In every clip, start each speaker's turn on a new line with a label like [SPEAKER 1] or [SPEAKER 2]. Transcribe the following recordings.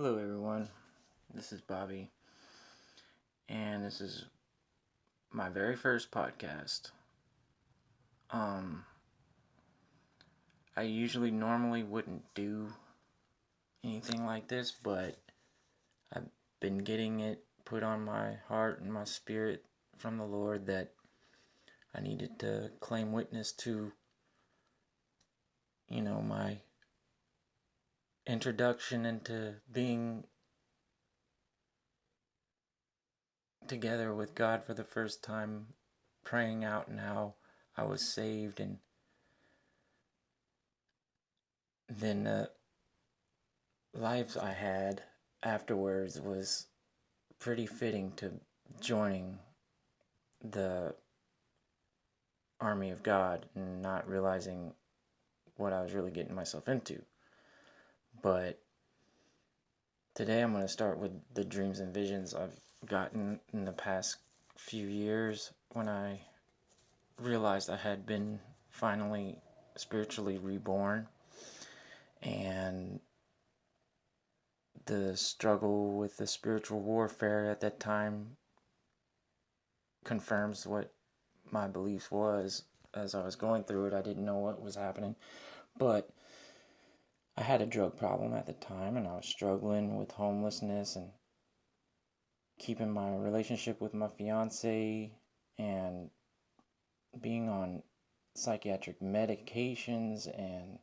[SPEAKER 1] Hello everyone, this is Bobby, and this is my very first podcast. I usually normally wouldn't do anything like this, but I've been getting it put on my heart and my spirit from the Lord that I needed to claim witness to, my introduction into being together with God for the first time, praying out and how I was saved, and then the lives I had afterwards was pretty fitting to joining the army of God and not realizing what I was really getting myself into. But today I'm going to start with the dreams and visions I've gotten in the past few years when I realized I had been finally spiritually reborn, and the struggle with the spiritual warfare at that time confirms what my belief was. As I was going through it, I didn't know what was happening, but I had a drug problem at the time, and I was struggling with homelessness and keeping my relationship with my fiance and being on psychiatric medications, and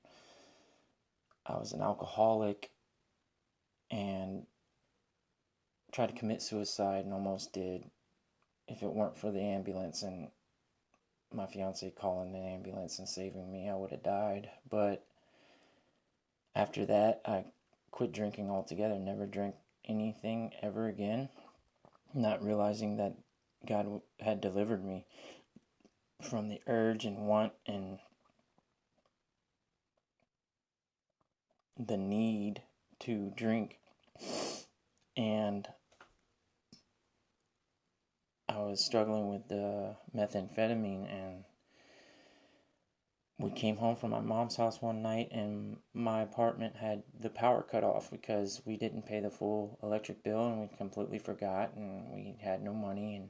[SPEAKER 1] I was an alcoholic and tried to commit suicide and almost did. If it weren't for the ambulance and my fiance calling the ambulance and saving me, I would have died. But after that, I quit drinking altogether, never drank anything ever again, not realizing that God had delivered me from the urge and want and the need to drink. And I was struggling with the methamphetamine, and we came home from my mom's house one night, and my apartment had the power cut off because we didn't pay the full electric bill, and we completely forgot, and we had no money, and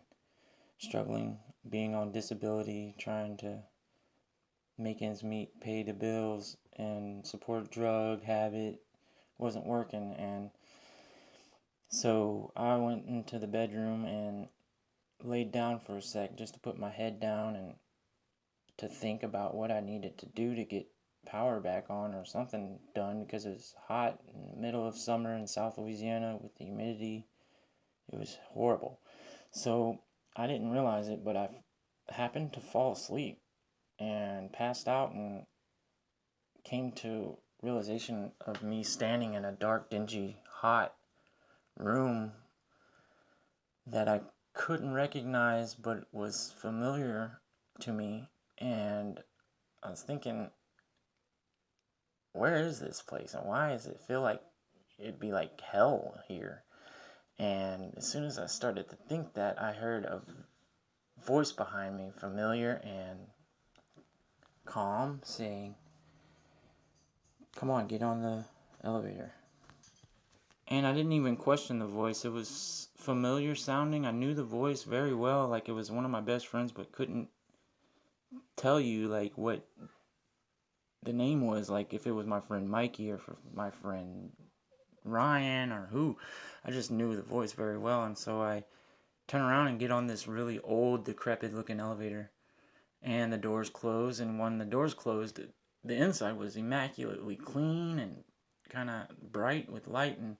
[SPEAKER 1] struggling, being on disability, trying to make ends meet, pay the bills, and support a drug habit wasn't working. And so I went into the bedroom and laid down for a sec just to put my head down and to think about what I needed to do to get power back on or something done, because it was hot in the middle of summer in South Louisiana with the humidity. It was horrible. So I didn't realize it, but I happened to fall asleep and passed out, and came to realization of me standing in a dark, dingy, hot room that I couldn't recognize but was familiar to me. And I was thinking, where is this place, and why does it feel like it'd be like hell here? And as soon as I started to think that, I heard a voice behind me, familiar and calm, saying, "Come on, get on the elevator." And I didn't even question the voice. It was familiar sounding. I knew the voice very well, like it was one of my best friends, but couldn't tell you like what the name was, like if it was my friend Mikey or my friend Ryan or who. I just knew the voice very well. And so I turn around and get on this really old, decrepit looking elevator, and the doors close. And when the doors closed, the inside was immaculately clean and kind of bright with light, and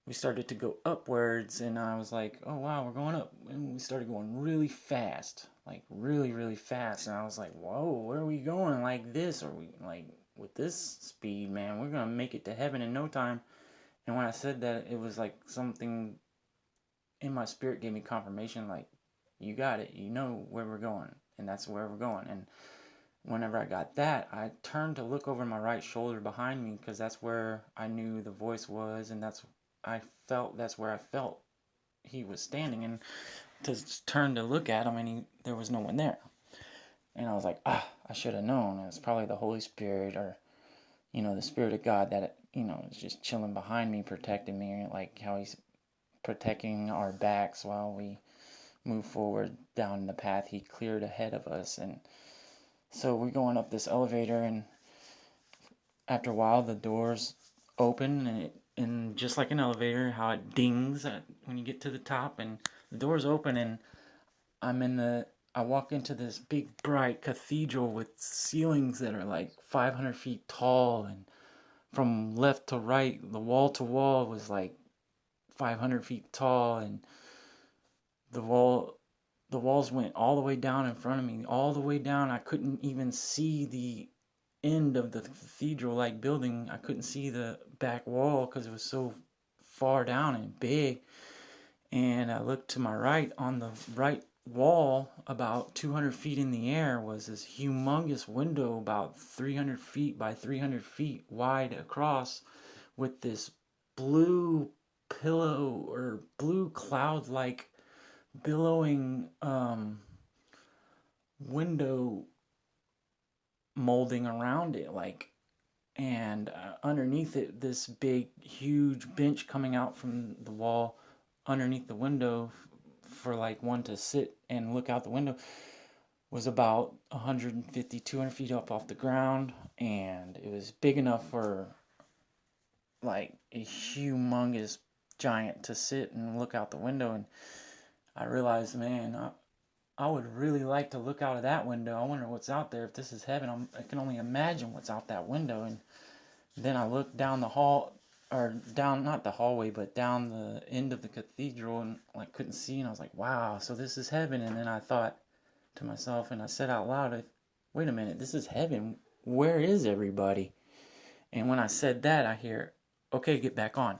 [SPEAKER 1] we started to go upwards, and I was like, oh wow, we're going up. And we started going really fast, like really, really fast. And I was like, whoa, where are we going? Like this? Are we like, with this speed, man, we're going to make it to heaven in no time. And when I said that, it was like something in my spirit gave me confirmation, like, you got it, you know where we're going, and that's where we're going. And whenever I got that, I turned to look over my right shoulder behind me, because that's where I knew the voice was, and that's where I felt he was standing. And to turn to look at him, and there was no one there. And I was like, I should have known. It's probably the Holy Spirit, or the Spirit of God that is just chilling behind me, protecting me, like how he's protecting our backs while we move forward down the path he cleared ahead of us. And so we're going up this elevator, and after a while the doors open, and just like an elevator, how it dings when you get to the top, and the doors open, and I walk into this big bright cathedral with ceilings that are like 500 feet tall, and from left to right, the wall to wall was like 500 feet tall, and the walls went all the way down in front of me, all the way down. I couldn't even see the end of the cathedral-like building. I couldn't see the back wall because it was so far down and big. And I looked to my right. On the right wall, about 200 feet in the air, was this humongous window about 300 feet by 300 feet wide across, with this blue pillow or blue cloud-like billowing window molding around it, and underneath it, this big huge bench coming out from the wall underneath the window for like one to sit and look out the window, was about 150, 200 feet up off the ground, and it was big enough for like a humongous giant to sit and look out the window. And I realized, man, I would really like to look out of that window. I wonder what's out there. If this is heaven, I can only imagine what's out that window. And then I looked down the hall, or down, not the hallway, but down the end of the cathedral, and like couldn't see. And I was like, wow, so this is heaven. And then I thought to myself, and I said out loud, wait a minute, this is heaven. Where is everybody? And when I said that, I hear, okay, get back on.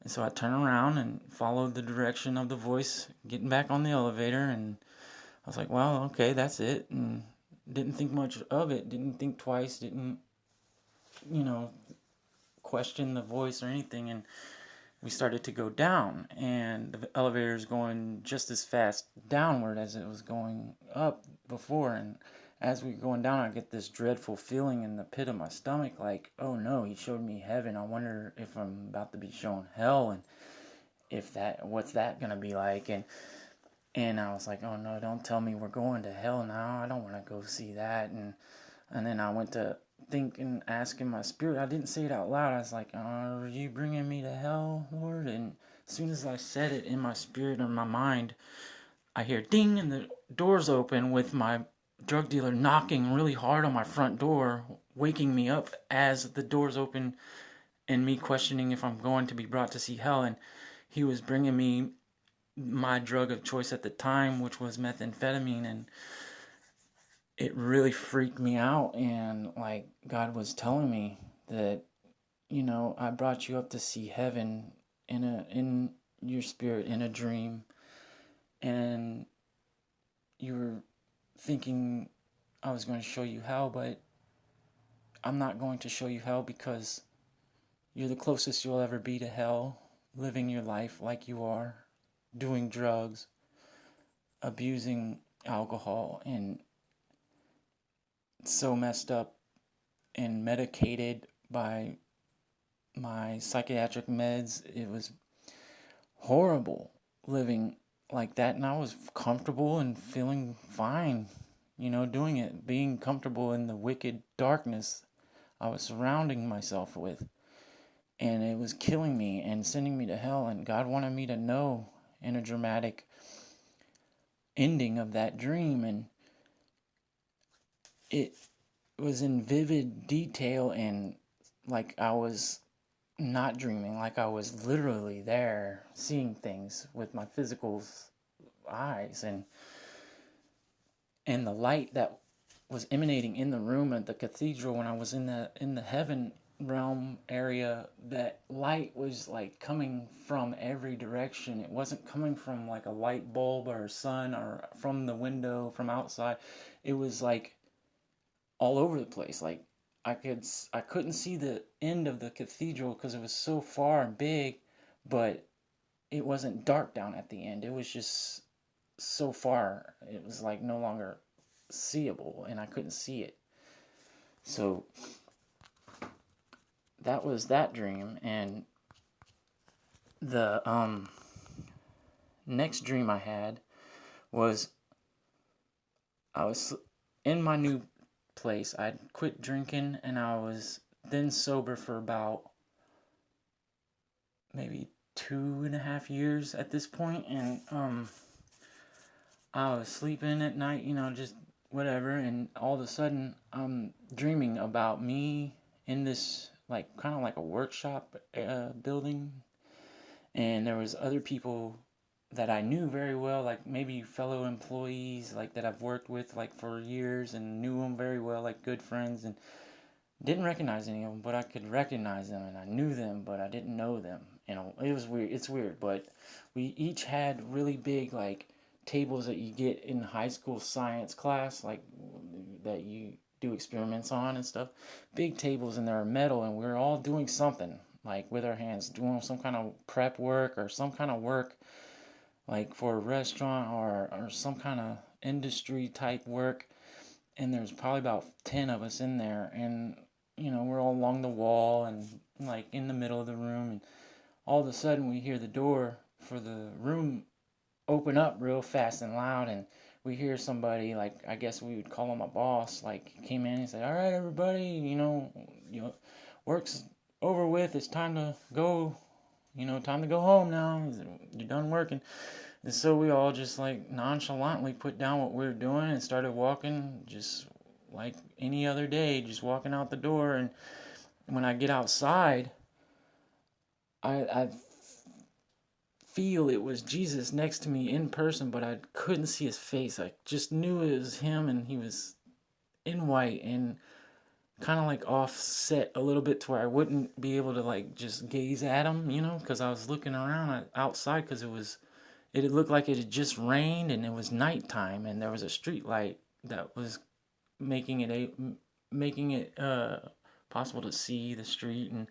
[SPEAKER 1] And so I turned around and followed the direction of the voice, getting back on the elevator, and I was like, well, okay, that's it. And didn't think much of it, didn't think twice, didn't, question the voice or anything. And we started to go down, and the elevator is going just as fast downward as it was going up before. And as we were going down, I get this dreadful feeling in the pit of my stomach, like, oh no, he showed me heaven. I wonder if I'm about to be shown hell, and what's that gonna be like? And I was like, oh no, don't tell me we're going to hell now. I don't want to go see that. And then I went to think and ask in my spirit. I didn't say it out loud. I was like, are you bringing me to hell, Lord? And as soon as I said it in my spirit or my mind, I hear ding, and the doors open with my drug dealer knocking really hard on my front door, waking me up as the doors open, and me questioning if I'm going to be brought to see hell. And he was bringing me my drug of choice at the time, which was methamphetamine, and it really freaked me out. And like God was telling me that, I brought you up to see heaven in your spirit, in a dream, and you were thinking I was going to show you hell, but I'm not going to show you hell, because you're the closest you'll ever be to hell, living your life like you are, doing drugs, abusing alcohol, and so messed up and medicated by my psychiatric meds. It was horrible living like that, and I was comfortable and feeling fine, doing it, being comfortable in the wicked darkness I was surrounding myself with. And it was killing me and sending me to hell, and God wanted me to know in a dramatic ending of that dream. And it was in vivid detail, and like I was not dreaming, like I was literally there seeing things with my physical eyes. And the light that was emanating in the room at the cathedral when I was in the heaven realm area, that light was like coming from every direction. It wasn't coming from like a light bulb or a sun or from the window from outside. It was like all over the place. Like I couldn't see the end of the cathedral because it was so far and big, but it wasn't dark down at the end. It was just so far. It was like no longer seeable, and I couldn't see it. So that was that dream. And the next dream I had was I was in my new place. I'd quit drinking, and I was then sober for about maybe 2.5 years at this point. And I was sleeping at night, just whatever, and all of a sudden I'm dreaming about me in this like kind of like a workshop building, and there was other people that I knew very well, like maybe fellow employees, like that I've worked with like for years and knew them very well, like good friends, and didn't recognize any of them, but I could recognize them, and I knew them, but I didn't know them. It was weird. It's weird, but we each had really big like tables that you get in high school science class, like that you do experiments on and stuff. Big tables, and they're metal, and we were all doing something like with our hands, doing some kind of prep work or some kind of work like for a restaurant or some kind of industry type work. And there's probably about 10 of us in there, and we're all along the wall and like in the middle of the room, and all of a sudden we hear the door for the room open up real fast and loud, and we hear somebody, like I guess we would call him a boss, like came in and said, "All right, everybody, work's over with. It's time to go. Time to go home now. You're done working." And so we all just like nonchalantly put down what we were doing and started walking, just like any other day, just walking out the door. And when I get outside, I feel it was Jesus next to me in person, but I couldn't see his face. I just knew it was him, and he was in white and kind of like offset a little bit to where I wouldn't be able to like just gaze at him, because I was looking around outside, because it looked like it had just rained and it was nighttime, and there was a street light that was making it possible to see the street. And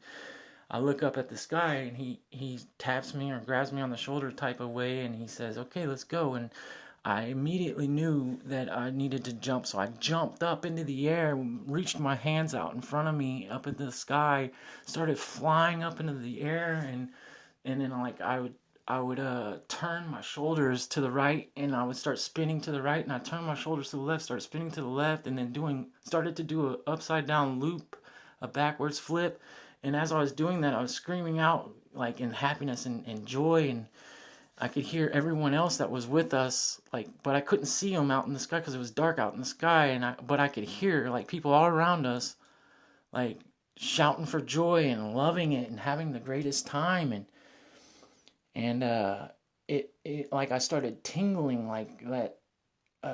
[SPEAKER 1] I look up at the sky, and he taps me or grabs me on the shoulder type of way, and he says, "Okay, let's go." And I immediately knew that I needed to jump, so I jumped up into the air, reached my hands out in front of me up in the sky, started flying up into the air, and then like I would turn my shoulders to the right, and I would start spinning to the right, and I turn my shoulders to the left, start spinning to the left, and then started to do a upside down loop, a backwards flip. And as I was doing that, I was screaming out like in happiness and joy, and I could hear everyone else that was with us, like, but I couldn't see them out in the sky because it was dark out in the sky, but I could hear like people all around us, like shouting for joy and loving it and having the greatest time. And it like I started tingling, like that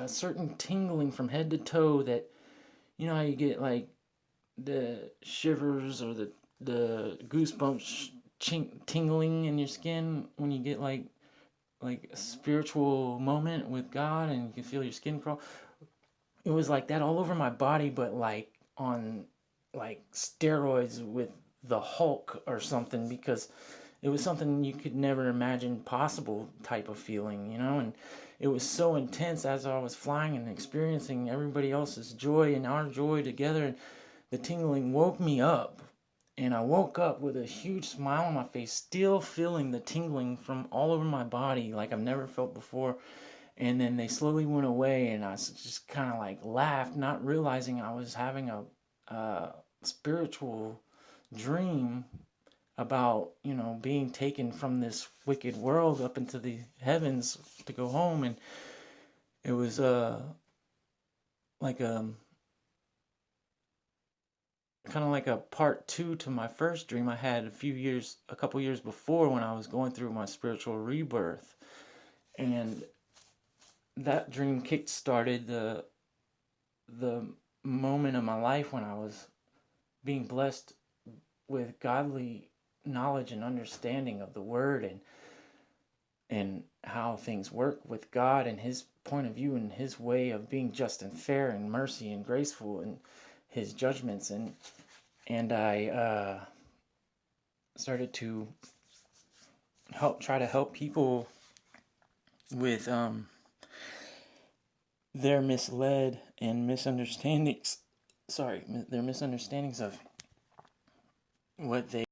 [SPEAKER 1] certain tingling from head to toe, that how you get like the shivers or the goosebumps tingling in your skin when you get like a spiritual moment with God, and you can feel your skin crawl. It was like that all over my body, but like on like steroids with the Hulk or something, because it was something you could never imagine possible type of feeling, and it was so intense as I was flying and experiencing everybody else's joy and our joy together. And the tingling woke me up, and I woke up with a huge smile on my face, still feeling the tingling from all over my body like I've never felt before. And then they slowly went away, and I just kind of like laughed, not realizing I was having a spiritual dream about being taken from this wicked world up into the heavens to go home. And it was like kind of like a part two to my first dream I had a couple years before, when I was going through my spiritual rebirth. And that dream kick-started the moment of my life when I was being blessed with godly knowledge and understanding of the word, and how things work with God and his point of view and his way of being just and fair and mercy and graceful and his judgments. And I started to try to help people with their misled and misunderstandings. Their misunderstandings of what they